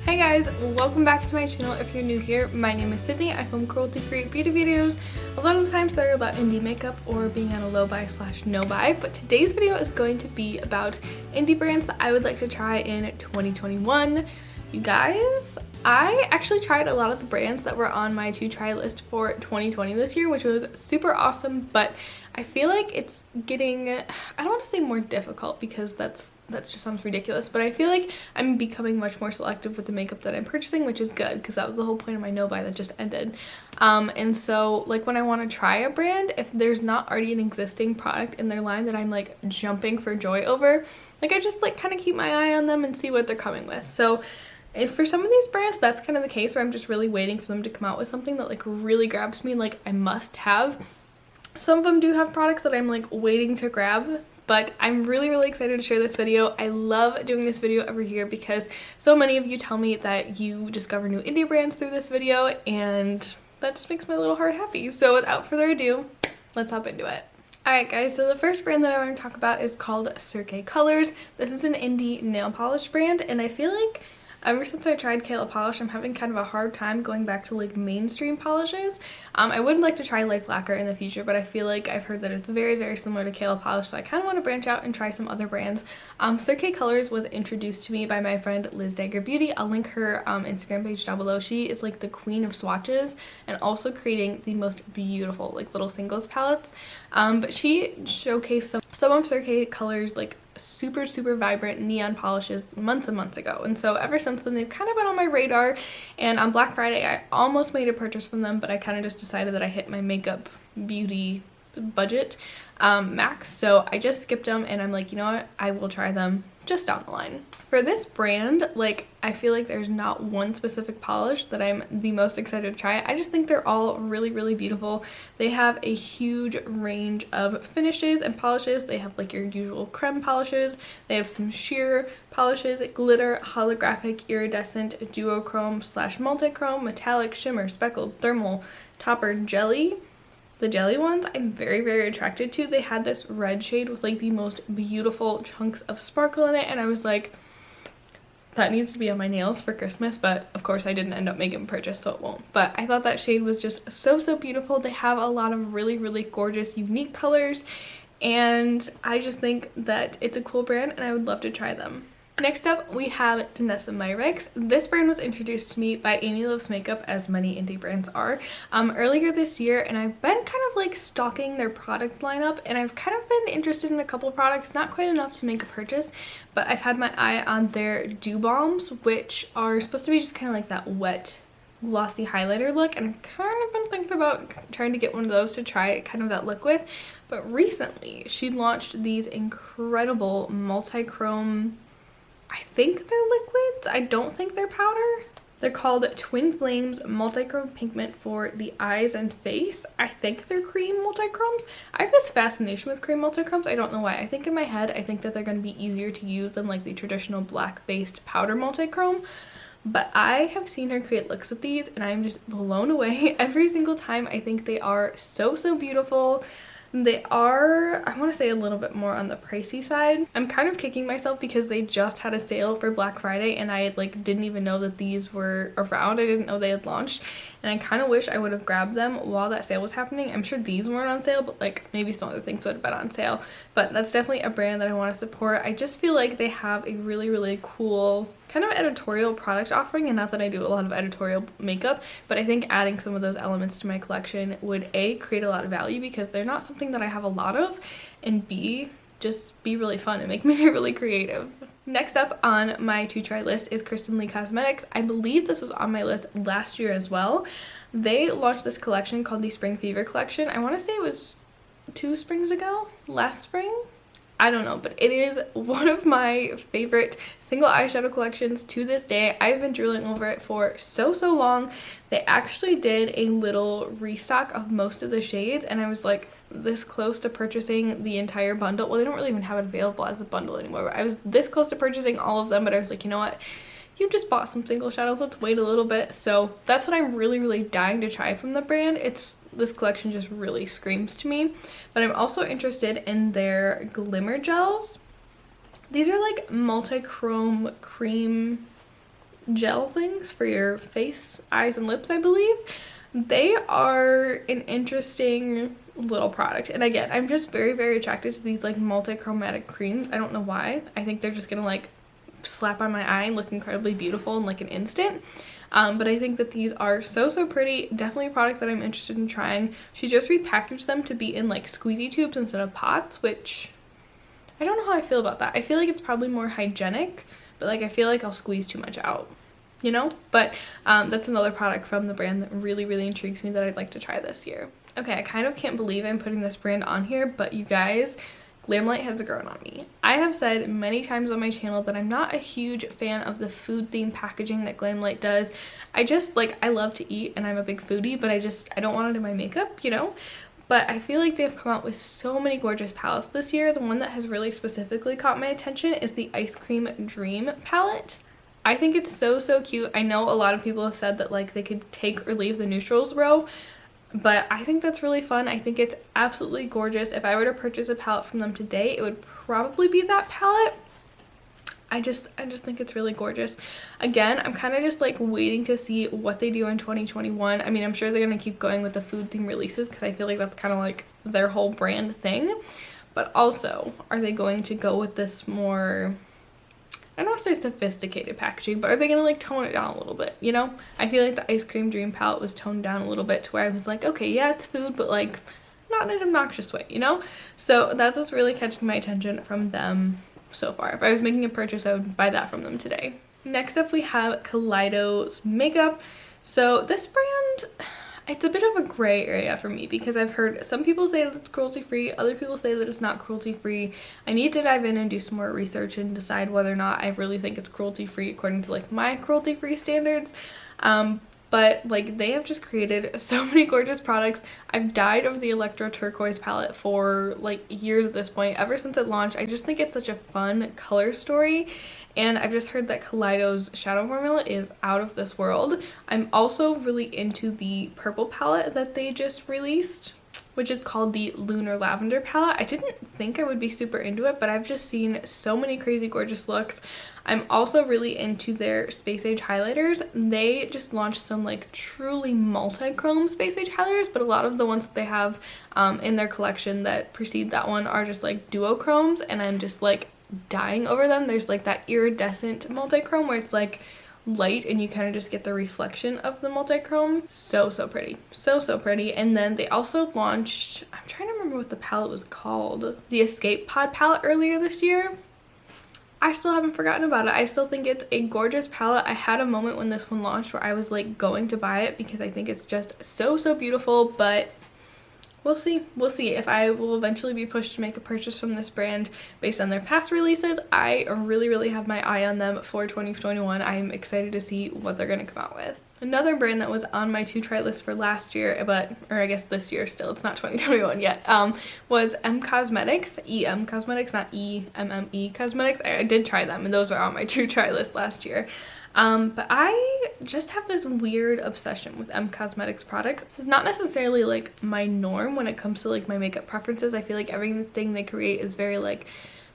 Hey guys, welcome back to my channel. If you're new here, my name is Sydney. I film cruelty-free beauty videos. A lot of the times they're about indie makeup or being on a low buy / no buy, but today's video is going to be about indie brands that I would like to try in 2021. You guys, I actually tried a lot of the brands that were on my to try list for 2020 this year, which was super awesome, but I feel like it's getting, I don't want to say more difficult because that just sounds ridiculous, but I feel like I'm becoming much more selective with the makeup that I'm purchasing, which is good because that was the whole point of my no buy that just ended. And so like when I want to try a brand, if there's not already an existing product in their line that I'm like jumping for joy over, like I just like kind of keep my eye on them and see what they're coming with. So if for some of these brands, that's kind of the case where I'm just really waiting for them to come out with something that like really grabs me, like I must have. Some of them do have products that I'm like waiting to grab, but I'm really excited to share this video. I love doing this video every year because so many of you tell me that you discover new indie brands through this video, and that just makes my little heart happy. So without further ado, let's hop into it. Alright guys, so the first brand that I want to talk about is called Circade Colors. This is an indie nail polish brand, and I feel like ever since I tried Kaleido polish, I'm having kind of a hard time going back to like mainstream polishes. I would like to try lace lacquer in the future, but I feel like I've heard that it's very similar to Kaleido polish, so I kind of want to branch out and try some other brands. Circade Colors was introduced to me by my friend Liz Dagger Beauty. I'll link her Instagram page down below. She is like the queen of swatches and also creating the most beautiful like little singles palettes. But she showcased some of Circade Colors like super vibrant neon polishes months and months ago, and so ever since then they've kind of been on my radar. And on Black Friday I almost made a purchase from them, but I kind of just decided that I hit my makeup beauty budget max, so I just skipped them, and I'm like, you know what, I will try them just down the line. For this brand, like I feel like there's not one specific polish that I'm the most excited to try. I just think they're all really beautiful. They have a huge range of finishes and polishes. They have like your usual creme polishes, they have some sheer polishes, glitter, holographic, iridescent, duochrome / multi-chrome, metallic, shimmer, speckled, thermal, topper, jelly. The jelly ones I'm very attracted to. They had this red shade with like the most beautiful chunks of sparkle in it, and I was like, that needs to be on my nails for Christmas, but of course I didn't end up making a purchase, so it won't. But I thought that shade was just so beautiful. They have a lot of really gorgeous unique colors, and I just think that it's a cool brand and I would love to try them. Next up, we have Vanessa Hicks. This brand was introduced to me by Amy Loves Makeup, as many indie brands are, earlier this year, and I've been kind of like stalking their product lineup, and I've kind of been interested in a couple products, not quite enough to make a purchase, but I've had my eye on their Dew Bombs, which are supposed to be just kind of like that wet glossy highlighter look, and I've kind of been thinking about trying to get one of those to try kind of that look with. But recently she launched these incredible multi-chrome, I think they're liquids, I don't think they're powder. They're called Twin Flames Multichrome Pigment for the eyes and face. I think they're cream multichromes. I have this fascination with cream multichromes. I don't know why. I think in my head, I think that they're going to be easier to use than like the traditional black-based powder multichrome. But I have seen her create looks with these, and I'm just blown away every single time. I think they are so beautiful. They are, I want to say, a little bit more on the pricey side. I'm kind of kicking myself because they just had a sale for Black Friday, and I like didn't even know that these were around. I didn't know they had launched, and I kind of wish I would have grabbed them while that sale was happening. I'm sure these weren't on sale, but like maybe some other things would have been on sale. But that's definitely a brand that I want to support. I just feel like they have a really cool kind of editorial product offering, and not that I do a lot of editorial makeup, but I think adding some of those elements to my collection would A, create a lot of value because they're not something that I have a lot of, and B, just be really fun and make me really creative. Next up on my to try list is Kristen Lee Cosmetics. I believe this was on my list last year as well. They launched this collection called the Spring Fever collection. I want to say it was 2 springs ago, last spring. I don't know, but it is one of my favorite single eyeshadow collections to this day. I've been drooling over it for so long. They actually did a little restock of most of the shades, and I was like this close to purchasing the entire bundle. Well, they don't really even have it available as a bundle anymore, but I was this close to purchasing all of them, but I was like, you know what? You just bought some single shadows, let's wait a little bit. So that's what I'm really dying to try from the brand. This collection just really screams to me. But I'm also interested in their glimmer gels. These are like multi-chrome cream gel things for your face, eyes, and lips, I believe. They are an interesting little product, and again, I'm just very, very attracted to these like multi-chromatic creams. I don't know why. I think they're just gonna like slap on my eye and look incredibly beautiful in like an instant. But I think that these are so pretty. Definitely a product that I'm interested in trying. She just repackaged them to be in like squeezy tubes instead of pots, which I don't know how I feel about that. I feel like it's probably more hygienic, but like I feel like I'll squeeze too much out, you know? But that's another product from the brand that really intrigues me that I'd like to try this year. Okay, I kind of can't believe I'm putting this brand on here, but you guys, Glam Light has grown on me. I have said many times on my channel that I'm not a huge fan of the food themed packaging that Glam Light does. I just like, I love to eat and I'm a big foodie, but I don't want it in my makeup, you know? But I feel like they've come out with so many gorgeous palettes this year. The one that has really specifically caught my attention is the Ice Cream Dream palette. I think it's so cute. I know a lot of people have said that like they could take or leave the neutrals row, but I think that's really fun. I think it's absolutely gorgeous. If I were to purchase a palette from them today, it would probably be that palette. I just think it's really gorgeous. Again, I'm kind of just like waiting to see what they do in 2021. I mean, I'm sure they're going to keep going with the food theme releases because I feel like that's kind of like their whole brand thing. But also, are they going to go with this more, I don't want to say sophisticated packaging, but are they going to like tone it down a little bit, you know? I feel like the Ice Cream Dream palette was toned down a little bit to where I was like, okay, yeah, it's food, but like not in an obnoxious way, you know? So that's what's really catching my attention from them so far. If I was making a purchase, I would buy that from them today. Next up, we have Collidos Makeup. So this brand, it's a bit of a gray area for me because I've heard some people say that it's cruelty-free, other people say that it's not cruelty-free. I need to dive in and do some more research and decide whether or not I really think it's cruelty-free according to like my cruelty-free standards. But like they have just created so many gorgeous products. I've died of the Electro Turquoise palette for like years at this point. Ever since it launched, I just think it's such a fun color story. And I've just heard that Kaleido's shadow formula is out of this world. I'm also really into the purple palette that they just released, which is called the Lunar Lavender palette. I didn't think I would be super into it, but I've just seen so many crazy gorgeous looks. I'm also really into their Space Age highlighters. They just launched some like truly multi-chrome Space Age highlighters, but a lot of the ones that they have in their collection that precede that one are just like duochromes, and I'm just like dying over them. There's like that iridescent multi-chrome where it's like light and you kind of just get the reflection of the multi-chrome. So pretty, so pretty. And then they also launched, I'm trying to remember what the palette was called, the Escape Pod palette earlier this year. I still haven't forgotten about it. I still think it's a gorgeous palette. I had a moment when this one launched where I was like going to buy it because I think it's just so beautiful, but we'll see if I will eventually be pushed to make a purchase from this brand based on their past releases. I really have my eye on them for 2021. I'm excited to see what they're going to come out with. Another brand that was on my to try list for last year, or I guess this year still, it's not 2021 yet, was Cosmetics, EM Cosmetics, not EMME Cosmetics. I did try them and those were on my to try list last year. But I just have this weird obsession with Cosmetics products. It's not necessarily like my norm when it comes to like my makeup preferences. I feel like everything they create is very like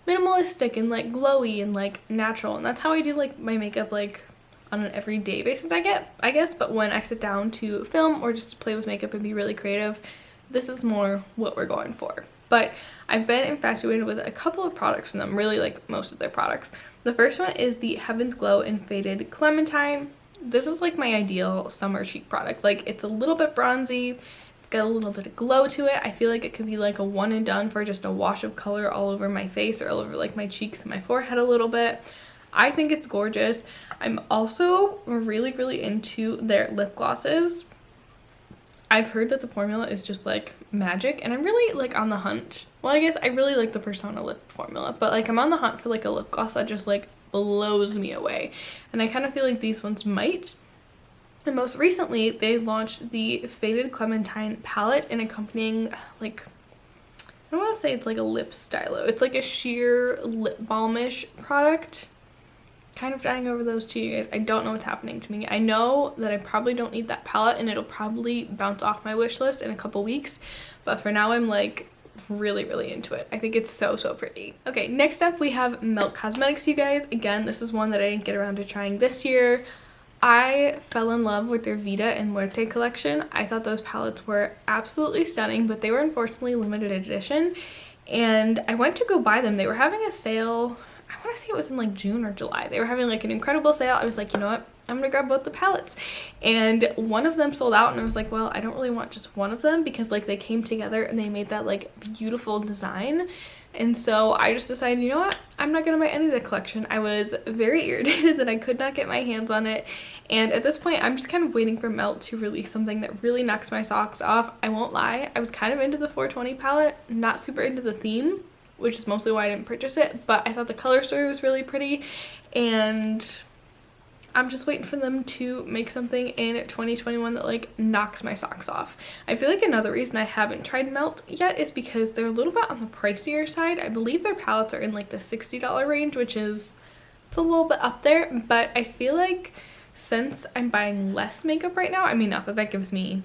minimalistic and like glowy and like natural, and that's how I do like my makeup like on an everyday basis I guess. But when I sit down to film or just to play with makeup and be really creative, this is more what we're going for. But I've been infatuated with a couple of products from them, really like most of their products. The first one is the Heaven's Glow in Faded Clementine. This is like my ideal summer cheek product. Like it's a little bit bronzy, it's got a little bit of glow to it. I feel like it could be like a one and done for just a wash of color all over my face or all over like my cheeks and my forehead a little bit. I think it's gorgeous. I'm also really into their lip glosses. I've heard that the formula is just like magic, and I'm really like on the hunt. Well, I guess I really like the Persona lip formula, but like I'm on the hunt for like a lip gloss that just like blows me away, and I kind of feel like these ones might. And most recently they launched the Faded Clementine palette in accompanying like, I don't want to say it's like a lip stylo, it's like a sheer lip balmish product. Kind of dying over those two, you guys. I don't know what's happening to me. I know that I probably don't need that palette and it'll probably bounce off my wish list in a couple weeks, but for now I'm like really, really into it. I think it's so, so pretty. Okay, next up we have Milk Cosmetics, you guys. Again, this is one that I didn't get around to trying this year. I fell in love with their Vida and Muerte collection. I thought those palettes were absolutely stunning, but they were unfortunately limited edition. And I went to go buy them. They were having a sale. I want to say it was in like June or July. They were having like an incredible sale. I was like, you know what? I'm gonna grab both the palettes. And one of them sold out, and I was like, well, I don't really want just one of them, because like they came together and they made that like beautiful design. And so I just decided, you know what, I'm not gonna buy any of the collection. I was very irritated that I could not get my hands on it, and at this point I'm just kind of waiting for Melt to release something that really knocks my socks off. I won't lie, I was kind of into the 420 palette, not super into the theme, which is mostly why I didn't purchase it, but I thought the color story was really pretty, and I'm just waiting for them to make something in 2021 that like knocks my socks off. I feel like another reason I haven't tried Melt yet is because they're a little bit on the pricier side. I believe their palettes are in like the $60 range, which is, it's a little bit up there, but I feel like since I'm buying less makeup right now, I mean, not that that gives me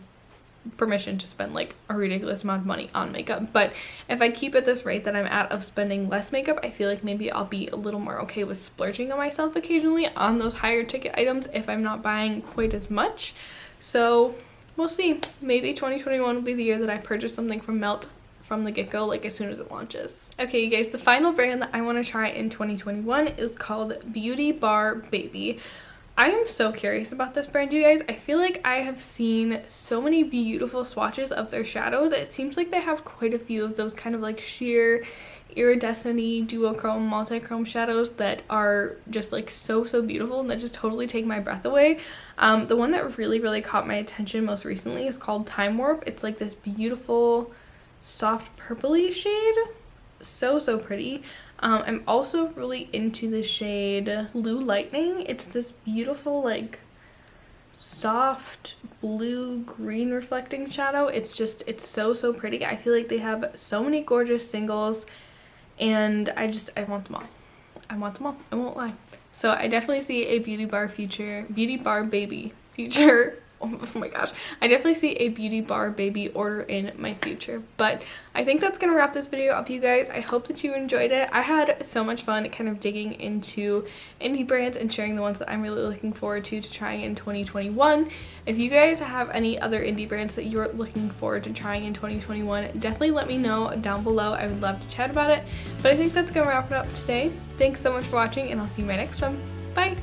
permission to spend like a ridiculous amount of money on makeup, but if I keep at this rate that I'm at of spending less makeup, I feel like maybe I'll be a little more okay with splurging on myself occasionally on those higher ticket items if I'm not buying quite as much. So we'll see. Maybe 2021 will be the year that I purchase something from Melt from the get-go, like as soon as it launches. Okay, you guys, the final brand that I want to try in 2021 is called Beauty Bar Baby. I am so curious about this brand, you guys. I feel like I have seen so many beautiful swatches of their shadows. It seems like they have quite a few of those kind of like sheer iridescent-y duochrome, multi-chrome shadows that are just like so beautiful and that just totally take my breath away. The one that really, really caught my attention most recently is called Time Warp. It's like this beautiful, soft purpley shade. So pretty. I'm also really into the shade Blue Lightning. It's this beautiful like soft blue green reflecting shadow. It's so pretty. I feel like they have so many gorgeous singles, and I want them all. I want them all, I won't lie. So I definitely see a Beauty Bar Baby future. Oh my gosh, I definitely see a Beauty Bar Baby order in my future. But I think that's gonna wrap this video up, you guys. I hope that you enjoyed it. I had so much fun kind of digging into indie brands and sharing the ones that I'm really looking forward to trying in 2021. If you guys have any other indie brands that you're looking forward to trying in 2021, definitely let me know down below. I would love to chat about it. But I think that's gonna wrap it up today. Thanks so much for watching, and I'll see you in my next one. Bye!